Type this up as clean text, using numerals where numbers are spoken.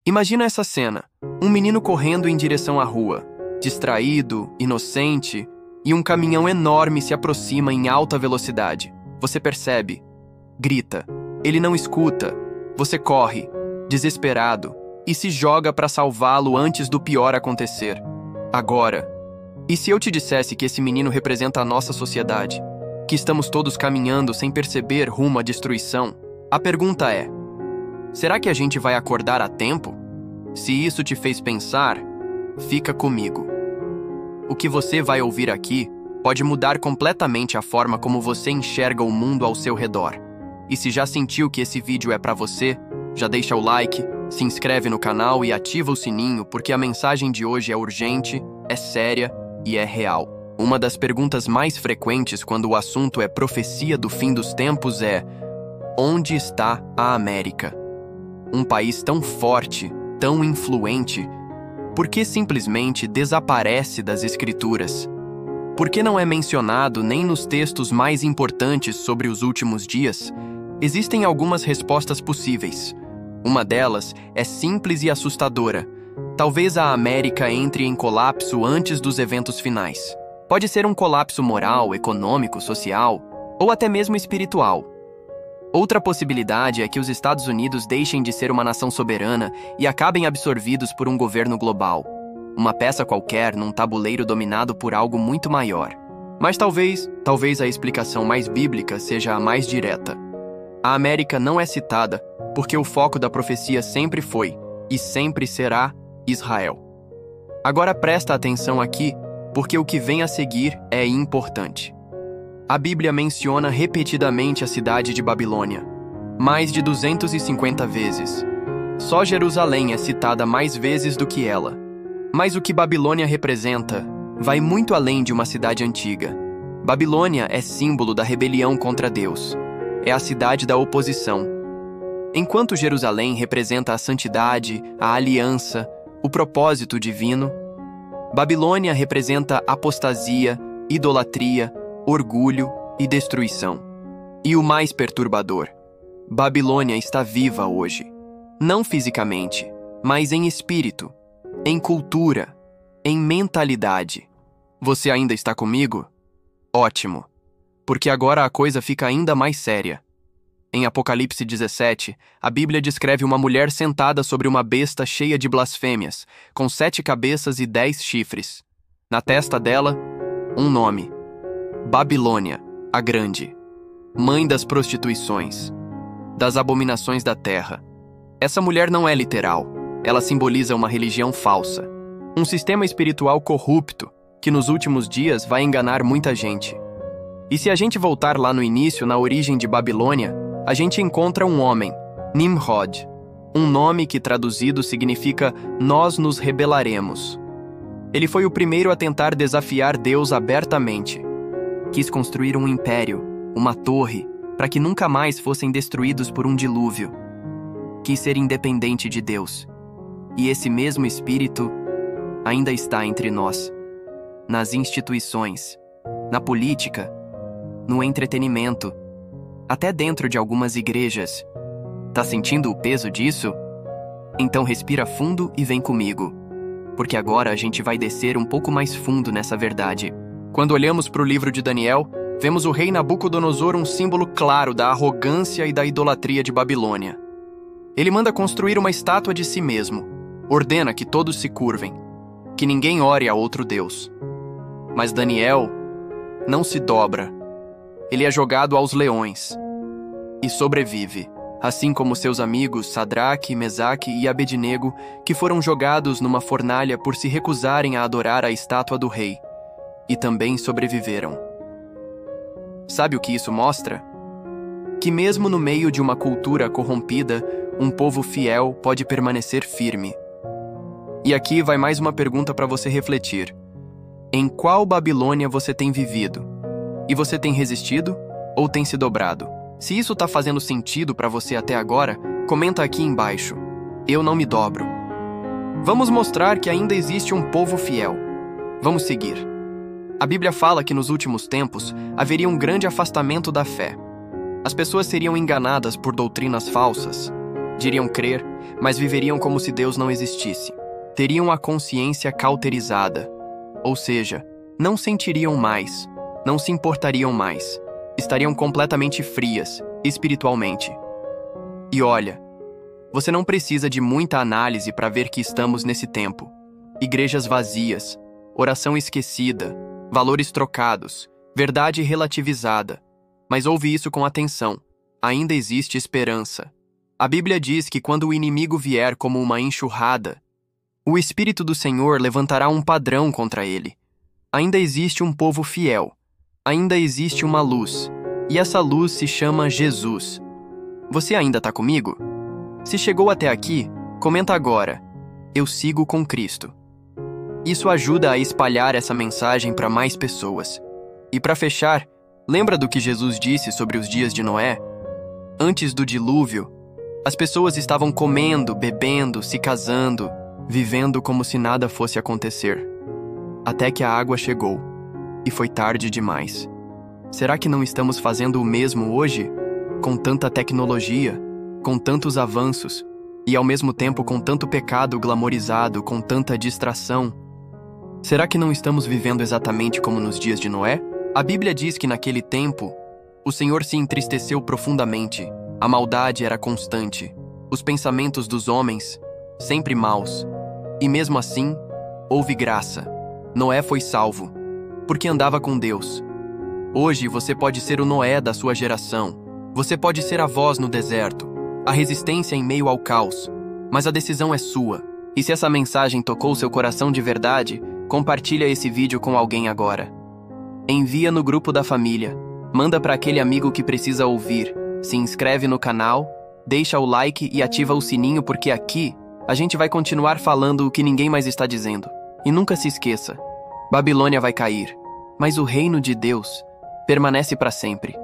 Imagina essa cena: um menino correndo em direção à rua, distraído, inocente, e um caminhão enorme se aproxima em alta velocidade. Você percebe, grita, ele não escuta. Você corre, desesperado, e se joga para salvá-lo antes do pior acontecer. Agora, e se eu te dissesse que esse menino representa a nossa sociedade, que estamos todos caminhando sem perceber rumo à destruição? A pergunta é: será que a gente vai acordar a tempo? Se isso te fez pensar, fica comigo. O que você vai ouvir aqui pode mudar completamente a forma como você enxerga o mundo ao seu redor. E se já sentiu que esse vídeo é para você, já deixa o like, se inscreve no canal e ativa o sininho, porque a mensagem de hoje é urgente, é séria e é real. Uma das perguntas mais frequentes quando o assunto é profecia do fim dos tempos é: onde está a América? Um país tão forte, tão influente, por que simplesmente desaparece das escrituras? Por que não é mencionado nem nos textos mais importantes sobre os últimos dias? Existem algumas respostas possíveis. Uma delas é simples e assustadora. Talvez a América entre em colapso antes dos eventos finais. Pode ser um colapso moral, econômico, social ou até mesmo espiritual. Outra possibilidade é que os Estados Unidos deixem de ser uma nação soberana e acabem absorvidos por um governo global. Uma peça qualquer num tabuleiro dominado por algo muito maior. Mas talvez a explicação mais bíblica seja a mais direta. A América não é citada porque o foco da profecia sempre foi e sempre será Israel. Agora presta atenção aqui, porque o que vem a seguir é importante. A Bíblia menciona repetidamente a cidade de Babilônia, mais de 250 vezes. Só Jerusalém é citada mais vezes do que ela. Mas o que Babilônia representa vai muito além de uma cidade antiga. Babilônia é símbolo da rebelião contra Deus. É a cidade da oposição. Enquanto Jerusalém representa a santidade, a aliança, o propósito divino, Babilônia representa apostasia, idolatria, orgulho e destruição. E o mais perturbador: Babilônia está viva hoje. Não fisicamente, mas em espírito, em cultura, em mentalidade. Você ainda está comigo? Ótimo, porque agora a coisa fica ainda mais séria. Em Apocalipse 17, a Bíblia descreve uma mulher sentada sobre uma besta cheia de blasfêmias, com 7 cabeças e 10 chifres. Na testa dela, um nome: Babilônia, a Grande, mãe das prostituições, das abominações da terra. Essa mulher não é literal, ela simboliza uma religião falsa, um sistema espiritual corrupto que nos últimos dias vai enganar muita gente. E se a gente voltar lá no início, na origem de Babilônia, a gente encontra um homem, Nimrod, um nome que traduzido significa nós nos rebelaremos. Ele foi o primeiro a tentar desafiar Deus abertamente. Quis construir um império, uma torre, para que nunca mais fossem destruídos por um dilúvio. Quis ser independente de Deus. E esse mesmo espírito ainda está entre nós, nas instituições, na política, no entretenimento, até dentro de algumas igrejas. Tá sentindo o peso disso? Então respira fundo e vem comigo, porque agora a gente vai descer um pouco mais fundo nessa verdade. Quando olhamos para o livro de Daniel, vemos o rei Nabucodonosor um símbolo claro da arrogância e da idolatria de Babilônia. Ele manda construir uma estátua de si mesmo, ordena que todos se curvem, que ninguém ore a outro Deus. Mas Daniel não se dobra. Ele é jogado aos leões e sobrevive, assim como seus amigos Sadraque, Mesaque e Abednego, que foram jogados numa fornalha por se recusarem a adorar a estátua do rei, e também sobreviveram. Sabe o que isso mostra? Que mesmo no meio de uma cultura corrompida, um povo fiel pode permanecer firme. E aqui vai mais uma pergunta para você refletir. Em qual Babilônia você tem vivido? E você tem resistido ou tem se dobrado? Se isso está fazendo sentido para você até agora, comenta aqui embaixo. Eu não me dobro. Vamos mostrar que ainda existe um povo fiel. Vamos seguir. A Bíblia fala que nos últimos tempos haveria um grande afastamento da fé. As pessoas seriam enganadas por doutrinas falsas. Diriam crer, mas viveriam como se Deus não existisse. Teriam a consciência cauterizada, ou seja, não sentiriam mais, não se importariam mais, estariam completamente frias, espiritualmente. E olha, você não precisa de muita análise para ver que estamos nesse tempo. Igrejas vazias, oração esquecida, valores trocados, verdade relativizada. Mas ouve isso com atenção. Ainda existe esperança. A Bíblia diz que quando o inimigo vier como uma enxurrada, o Espírito do Senhor levantará um padrão contra ele. Ainda existe um povo fiel. Ainda existe uma luz. E essa luz se chama Jesus. Você ainda está comigo? Se chegou até aqui, comenta agora. Eu sigo com Cristo. Isso ajuda a espalhar essa mensagem para mais pessoas. E para fechar, lembra do que Jesus disse sobre os dias de Noé? Antes do dilúvio, as pessoas estavam comendo, bebendo, se casando, vivendo como se nada fosse acontecer. Até que a água chegou, e foi tarde demais. Será que não estamos fazendo o mesmo hoje? Com tanta tecnologia, com tantos avanços, e ao mesmo tempo com tanto pecado glamorizado, com tanta distração? Será que não estamos vivendo exatamente como nos dias de Noé? A Bíblia diz que naquele tempo, o Senhor se entristeceu profundamente, a maldade era constante, os pensamentos dos homens, sempre maus. E mesmo assim, houve graça. Noé foi salvo, porque andava com Deus. Hoje você pode ser o Noé da sua geração. Você pode ser a voz no deserto, a resistência em meio ao caos, mas a decisão é sua. E se essa mensagem tocou seu coração de verdade, compartilha esse vídeo com alguém agora. Envia no grupo da família, manda para aquele amigo que precisa ouvir, se inscreve no canal, deixa o like e ativa o sininho porque aqui a gente vai continuar falando o que ninguém mais está dizendo. E nunca se esqueça, Babilônia vai cair, mas o reino de Deus permanece para sempre.